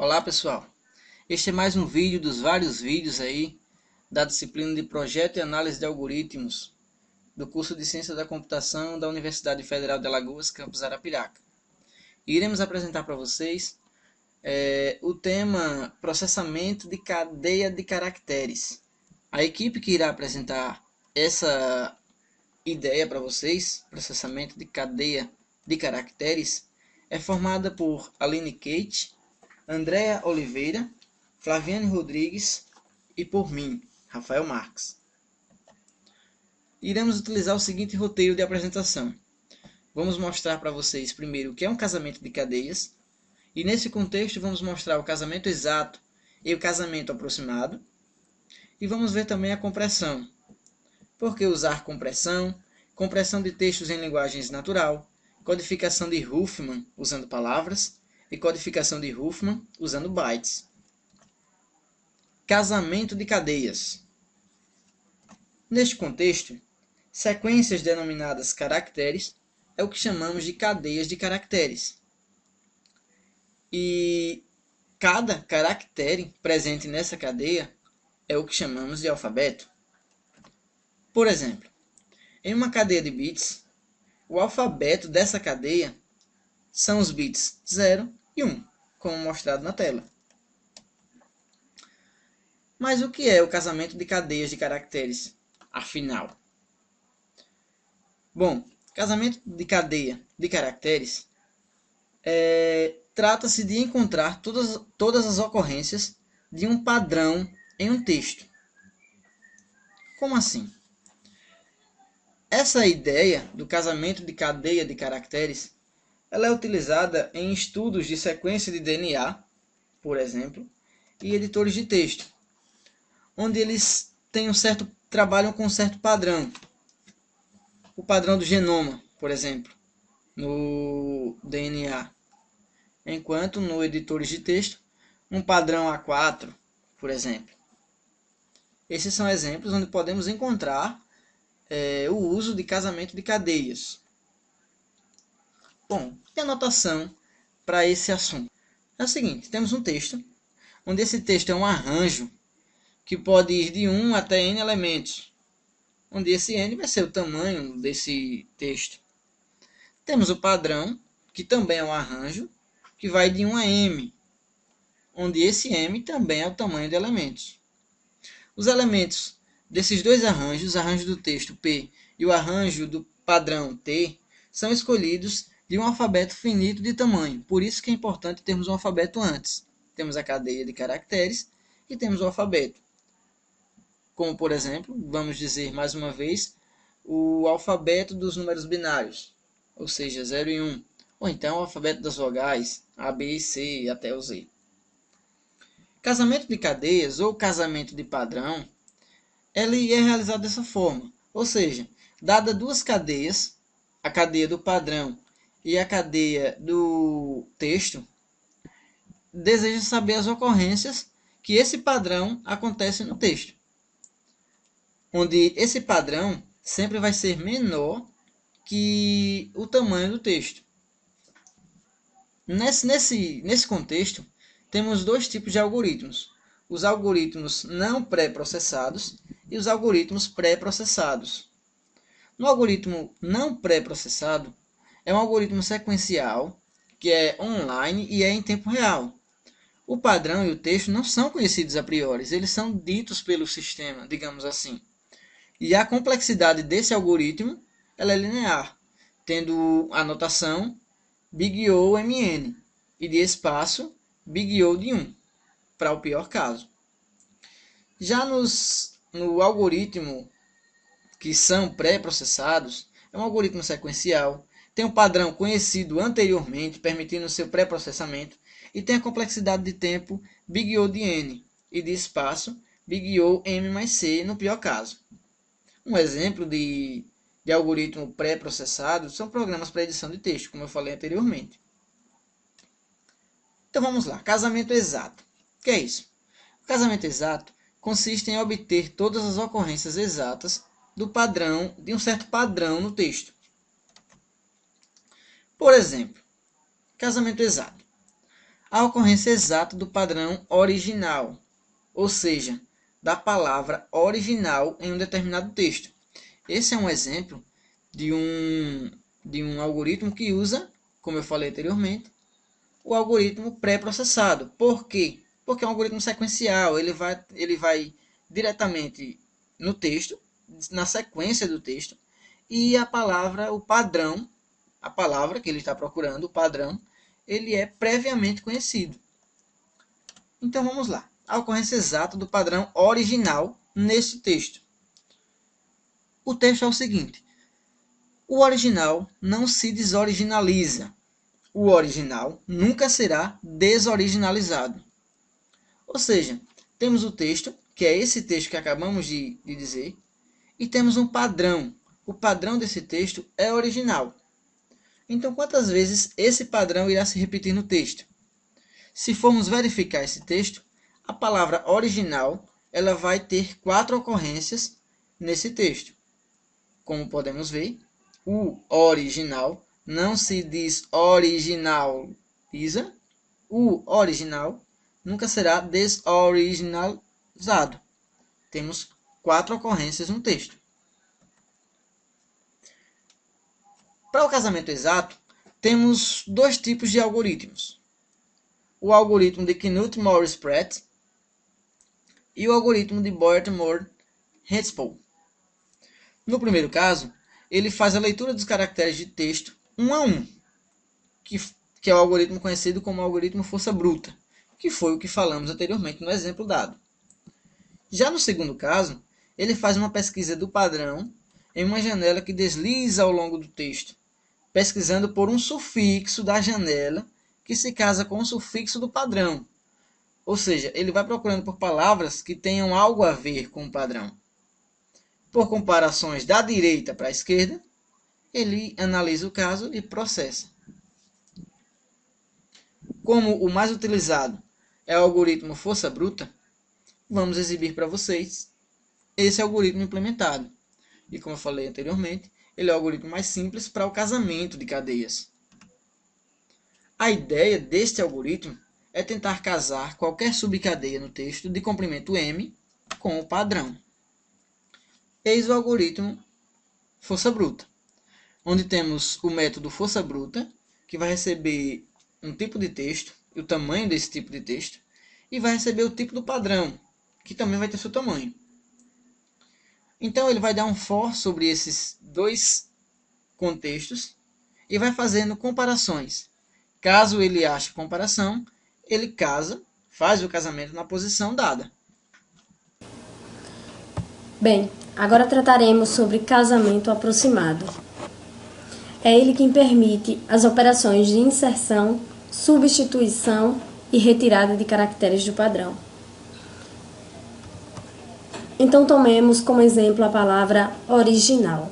Olá pessoal, este é mais um vídeo dos vários vídeos aí da disciplina de Projeto e Análise de Algoritmos do curso de Ciência da Computação da Universidade Federal de Alagoas, campus Arapiraca. E iremos apresentar para vocês o tema processamento de cadeia de caracteres. A equipe que irá apresentar essa ideia para vocês, processamento de cadeia de caracteres, é formada por Aline Kate, Andréa Oliveira, Flaviane Rodrigues e por mim, Rafael Marques. Iremos utilizar o seguinte roteiro de apresentação. Vamos mostrar para vocês primeiro o que é um casamento de cadeias, e nesse contexto vamos mostrar o casamento exato e o casamento aproximado, e vamos ver também a compressão. Por que usar compressão? Compressão de textos em linguagens natural, codificação de Huffman usando palavras, e codificação de Huffman usando bytes. Casamento de cadeias. Neste contexto, sequências denominadas caracteres é o que chamamos de cadeias de caracteres. E cada caractere presente nessa cadeia é o que chamamos de alfabeto. Por exemplo, em uma cadeia de bits, o alfabeto dessa cadeia são os bits 0 e 1, como mostrado na tela. Mas o que é o casamento de cadeias de caracteres, afinal? Bom, casamento de cadeia de caracteres trata-se de encontrar todas as ocorrências de um padrão em um texto. Como assim? Essa ideia do casamento de cadeia de caracteres ela é utilizada em estudos de sequência de DNA, por exemplo, e editores de texto, onde eles trabalham com um certo padrão. O padrão do genoma, por exemplo, no DNA. Enquanto no editores de texto, um padrão A4, por exemplo. Esses são exemplos onde podemos encontrar o uso de casamento de cadeias. Bom, e a notação para esse assunto? É o seguinte, temos um texto, onde esse texto é um arranjo que pode ir de 1 até n elementos, onde esse n vai ser o tamanho desse texto. Temos o padrão, que também é um arranjo, que vai de 1 a m, onde esse m também é o tamanho de elementos. Os elementos desses dois arranjos, o arranjo do texto P e o arranjo do padrão T, são escolhidos de um alfabeto finito de tamanho. Por isso que é importante termos um alfabeto antes. Temos a cadeia de caracteres e temos o alfabeto. Como, por exemplo, vamos dizer mais uma vez, o alfabeto dos números binários, ou seja, 0 e 1. Ou então o alfabeto das vogais, A, B e C até o Z. Casamento de cadeias ou casamento de padrão, ele é realizado dessa forma. Ou seja, dada duas cadeias, a cadeia do padrão e a cadeia do texto, deseja saber as ocorrências que esse padrão acontece no texto. Onde esse padrão sempre vai ser menor que o tamanho do texto. Nesse contexto, temos dois tipos de algoritmos. Os algoritmos não pré-processados e os algoritmos pré-processados. No algoritmo não pré-processado, é um algoritmo sequencial, que é online e é em tempo real. O padrão e o texto não são conhecidos a priori, eles são ditos pelo sistema, digamos assim. E a complexidade desse algoritmo ela é linear, tendo a notação Big O MN e de espaço Big O de 1, para o pior caso. Já no algoritmo que são pré-processados, é um algoritmo sequencial, tem um padrão conhecido anteriormente, permitindo seu pré-processamento, e tem a complexidade de tempo Big O de N e de espaço Big O M mais C no pior caso. Um exemplo de algoritmo pré-processado são programas para edição de texto, como eu falei anteriormente. Então vamos lá, casamento exato. O que é isso? O casamento exato consiste em obter todas as ocorrências exatas do padrão, de um certo padrão no texto. Por exemplo, casamento exato. a ocorrência exata do padrão original, ou seja, da palavra original em um determinado texto. Esse é um exemplo de um algoritmo que usa, como eu falei anteriormente, o algoritmo pré-processado. Por quê? Porque é um algoritmo sequencial, ele vai diretamente no texto, na sequência do texto, e a palavra, o padrão, a palavra que ele está procurando, o padrão, ele é previamente conhecido. Então vamos lá. A ocorrência exata do padrão original nesse texto. O texto é o seguinte: o original não se desoriginaliza. O original nunca será desoriginalizado. Ou seja, temos o texto, que é esse texto que acabamos de dizer, e temos um padrão. O padrão desse texto é original. Então, quantas vezes esse padrão irá se repetir no texto? Se formos verificar esse texto, a palavra original ela vai ter 4 ocorrências nesse texto. Como podemos ver, o original não se desoriginaliza. O original nunca será desoriginalizado. Temos 4 ocorrências no texto. Para o casamento exato, temos 2 tipos de algoritmos. O algoritmo de Knuth-Morris-Pratt e o algoritmo de Boyer-Moore-Hetzpohl. No primeiro caso, ele faz a leitura dos caracteres de texto um a um, que é o algoritmo conhecido como algoritmo força bruta, que foi o que falamos anteriormente no exemplo dado. Já no segundo caso, ele faz uma pesquisa do padrão em uma janela que desliza ao longo do texto, pesquisando por um sufixo da janela que se casa com o sufixo do padrão. Ou seja, ele vai procurando por palavras que tenham algo a ver com o padrão. Por comparações da direita para a esquerda, ele analisa o caso e processa. Como o mais utilizado é o algoritmo força bruta, vamos exibir para vocês esse algoritmo implementado. E como eu falei anteriormente, ele é o algoritmo mais simples para o casamento de cadeias. A ideia deste algoritmo é tentar casar qualquer subcadeia no texto de comprimento M com o padrão. Eis o algoritmo força bruta, onde temos o método força bruta, que vai receber um tipo de texto, e o tamanho desse tipo de texto, e vai receber o tipo do padrão, que também vai ter seu tamanho. Então ele vai dar um for sobre esses 2 contextos e vai fazendo comparações. Caso ele ache comparação, ele casa, faz o casamento na posição dada. Bem, agora trataremos sobre casamento aproximado. É ele quem permite as operações de inserção, substituição e retirada de caracteres do padrão. Então tomemos como exemplo a palavra original.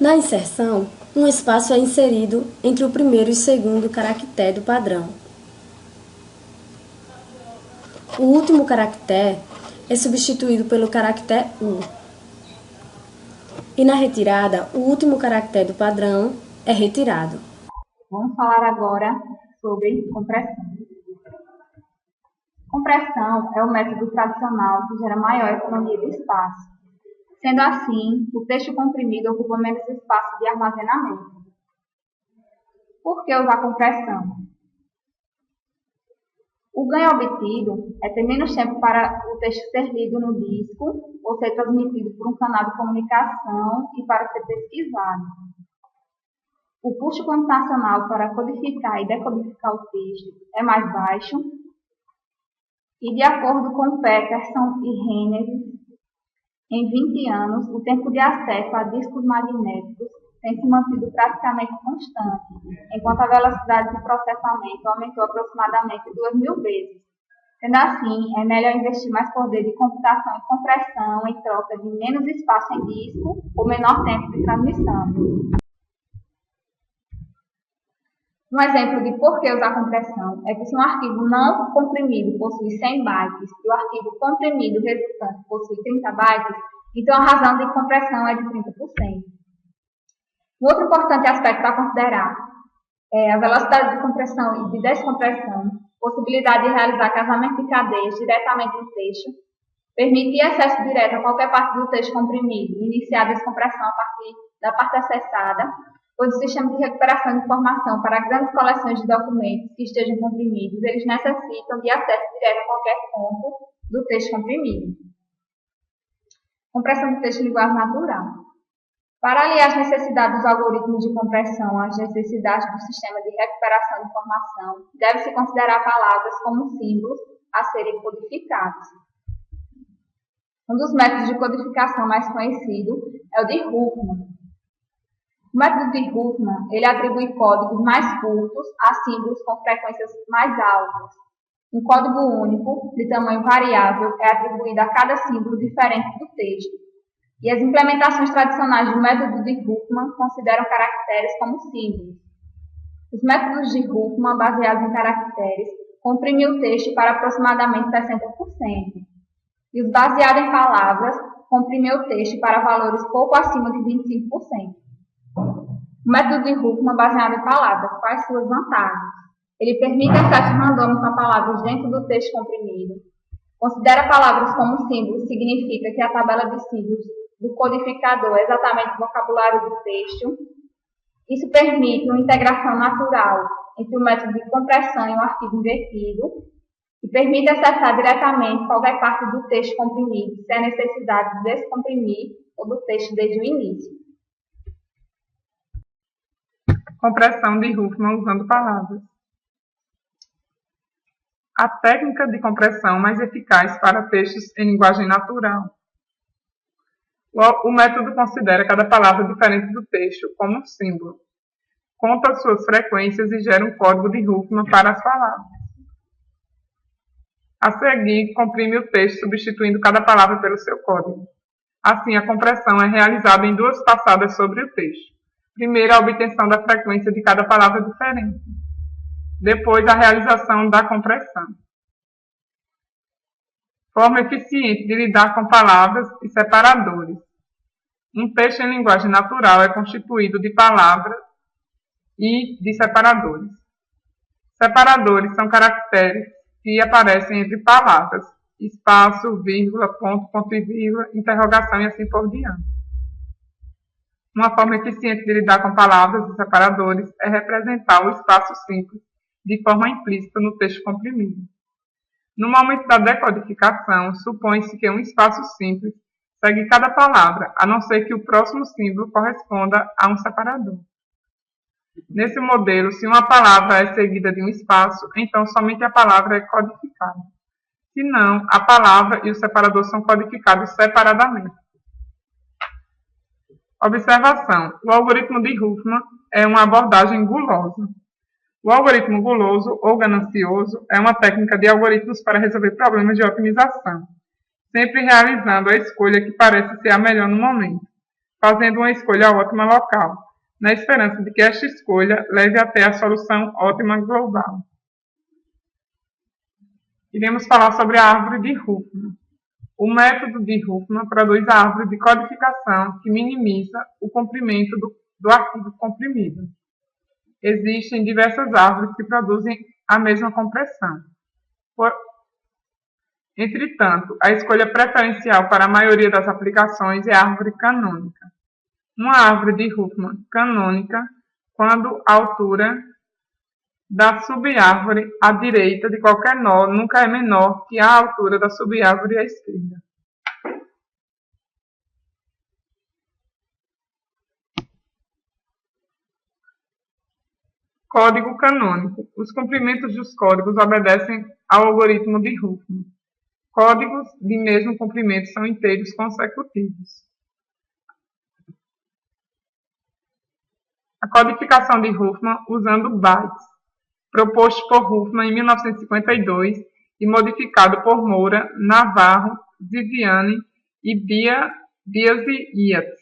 Na inserção, um espaço é inserido entre o primeiro e segundo caractere do padrão. O último caractere é substituído pelo caractere U. E na retirada, o último caractere do padrão é retirado. Vamos falar agora sobre compressão. Compressão é o método tradicional que gera maior economia de espaço. Sendo assim, o texto comprimido ocupa menos espaço de armazenamento. Por que usar compressão? O ganho obtido é ter menos tempo para o texto ser lido no disco ou ser transmitido por um canal de comunicação e para ser pesquisado. O custo computacional para codificar e decodificar o texto é mais baixo e, de acordo com Peterson e Renner, em 20 anos, o tempo de acesso a discos magnéticos tem se mantido praticamente constante, enquanto a velocidade de processamento aumentou aproximadamente 2.000 vezes. Sendo assim, é melhor investir mais poder de computação e compressão em troca de menos espaço em disco ou menor tempo de transmissão. Um exemplo de por que usar compressão é que se um arquivo não comprimido possui 100 bytes e o arquivo comprimido resultante possui 30 bytes, então a razão de compressão é de 30%. Um outro importante aspecto a considerar: A velocidade de compressão e de descompressão, possibilidade de realizar casamento de cadeias diretamente no texto, permitir acesso direto a qualquer parte do texto comprimido, iniciar a descompressão a partir da parte acessada, pois o sistema de recuperação de informação para grandes coleções de documentos que estejam comprimidos, eles necessitam de acesso direto a qualquer ponto do texto comprimido. Compressão do texto em linguagem natural. Para aliar as necessidades dos algoritmos de compressão às necessidades do sistema de recuperação de informação, deve-se considerar palavras como símbolos a serem codificados. Um dos métodos de codificação mais conhecido é o de Huffman. O método de Huffman, ele atribui códigos mais curtos a símbolos com frequências mais altas. Um código único, de tamanho variável, é atribuído a cada símbolo diferente do texto. E as implementações tradicionais do método de Huffman consideram caracteres como símbolos. Os métodos de Huffman, baseados em caracteres, comprimem o texto para aproximadamente 60%. E os baseados em palavras, comprimem o texto para valores pouco acima de 25%. O método de Huffman, baseado em palavras, quais suas vantagens? Ele permite acesso randômico a palavras dentro do texto comprimido. Considera palavras como símbolos, significa que a tabela de símbolos do codificador é exatamente o vocabulário do texto. Isso permite uma integração natural entre o método de compressão e o arquivo invertido e permite acessar diretamente qualquer parte do texto comprimido, sem a necessidade de descomprimir todo o texto desde o início. Compressão de Huffman usando palavras. A técnica de compressão mais eficaz para textos em linguagem natural. O método considera cada palavra diferente do texto como um símbolo, conta suas frequências e gera um código de Huffman para as palavras. A seguir, comprime o texto substituindo cada palavra pelo seu código. Assim, a compressão é realizada em duas passadas sobre o texto. Primeiro, a obtenção da frequência de cada palavra diferente. Depois, a realização da compressão. Forma eficiente de lidar com palavras e separadores. Um texto em linguagem natural é constituído de palavras e de separadores. Separadores são caracteres que aparecem entre palavras, espaço, vírgula, ponto, ponto e vírgula, interrogação e assim por diante. Uma forma eficiente de lidar com palavras e separadores é representar o espaço simples de forma implícita no texto comprimido. No momento da decodificação, supõe-se que um espaço simples segue cada palavra, a não ser que o próximo símbolo corresponda a um separador. Nesse modelo, se uma palavra é seguida de um espaço, então somente a palavra é codificada. Se não, a palavra e o separador são codificados separadamente. Observação. O algoritmo de Huffman é uma abordagem gulosa. O algoritmo guloso ou ganancioso é uma técnica de algoritmos para resolver problemas de otimização, sempre realizando a escolha que parece ser a melhor no momento, fazendo uma escolha ótima local, na esperança de que esta escolha leve até a solução ótima global. Iremos falar sobre a árvore de Huffman. O método de Huffman produz a árvore de codificação que minimiza o comprimento do arquivo comprimido. Existem diversas árvores que produzem a mesma compressão. Entretanto, a escolha preferencial para a maioria das aplicações é a árvore canônica. Uma árvore de Huffman canônica, quando a altura da subárvore à direita de qualquer nó nunca é menor que a altura da subárvore à esquerda. Código canônico. Os comprimentos dos códigos obedecem ao algoritmo de Huffman. Códigos de mesmo comprimento são inteiros consecutivos. A codificação de Huffman usando bytes, proposto por Huffman em 1952 e modificado por Moura, Navarro, Ziviani e Biasi-Yates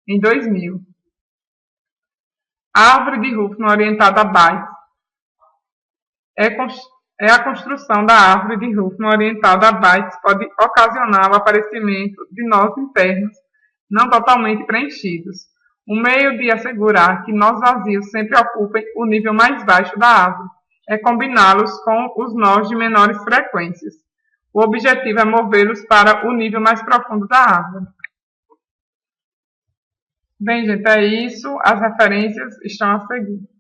em 2000. A árvore de Huffman orientada a bytes é a construção da árvore de Huffman orientada a bytes pode ocasionar o aparecimento de nós internos não totalmente preenchidos, O meio de assegurar que nós vazios sempre ocupem o nível mais baixo da árvore é combiná-los com os nós de menores frequências. O objetivo é movê-los para o nível mais profundo da árvore. Bem, gente, é isso. As referências estão a seguir.